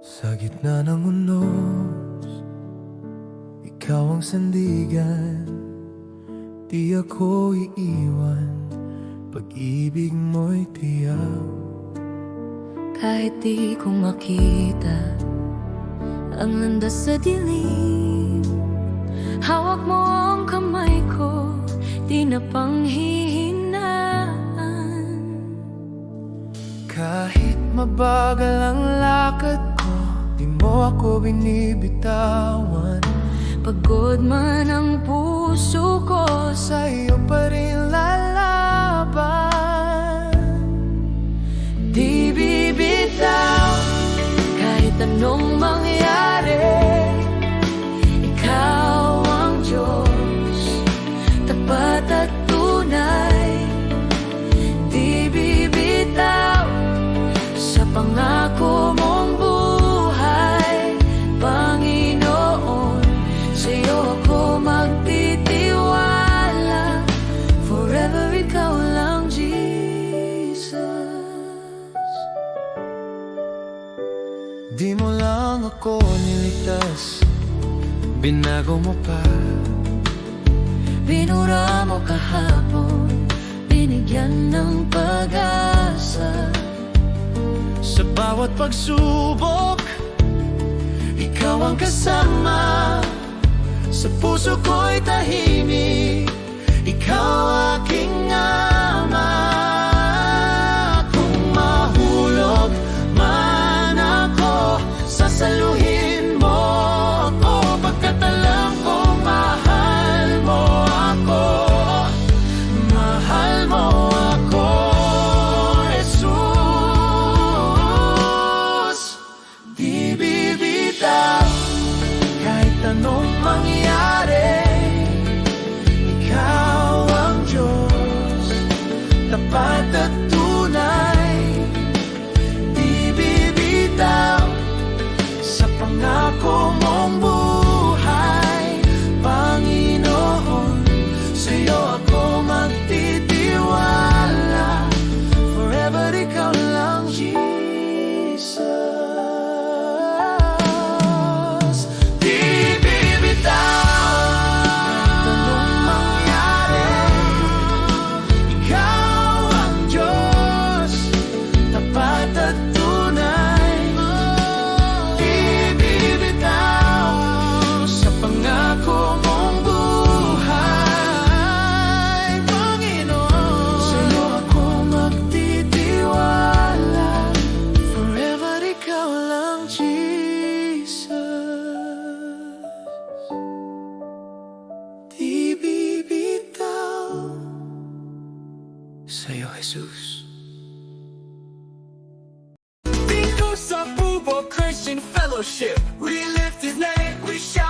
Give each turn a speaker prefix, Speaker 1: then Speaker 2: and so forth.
Speaker 1: Sa gitna ng unos, ikaw ang sandigan. Di ako iiwan, pag-ibig mo'y tiyak.
Speaker 2: Kahit di ko makita ang landas sa dilim, hawak mo ang kamay ko, di na panghihinaan.
Speaker 1: Kahit mabagal ang lakad ko, di mo ako binibitawan.
Speaker 2: Pagod man ang puso ko,
Speaker 1: Sa iyo pa rin lalaban.
Speaker 2: di bibitaw kahit anong mangyari. Ikaw ang Diyos, tapat at tunay. Di bibitaw sa pangako mong buhay, Panginoon. Sa'yo ako magtitiwala, forever ikaw lang, Jesus.
Speaker 1: Di mo lang ako niligtas, binago mo pa.
Speaker 2: Binura mo kahapon, binigyan ng pag-asa.
Speaker 1: Sa bawat pagsubok, ikaw ang kasama. Sa puso ko'y tahimik, ikaw aking ama. Kung mahulog man ako, sasaluhin mo ako. Pagkat alam ko mahal mo ako, mahal mo ako, Jesus. Di bibitaw kahit anong mangyari. Ikaw ang Diyos, tapat at tunay. Di bibitaw sa pangako mong buhay, Panginoon. Sa'yo ako magtitiwala, forever ikaw lang, Jesus. Di bibitaw anong mangyari. Ikaw ang Diyos, tapat at tunay. Di bibitaw sa pangako mong buhay, Panginoon. Sa'yo ako magtitiwala, forever ikaw lang, Jesus. Di bibitaw sa'yo, Jesus.
Speaker 3: Bingko sa Bubo Christian Fellowship, we lift His name, we shout.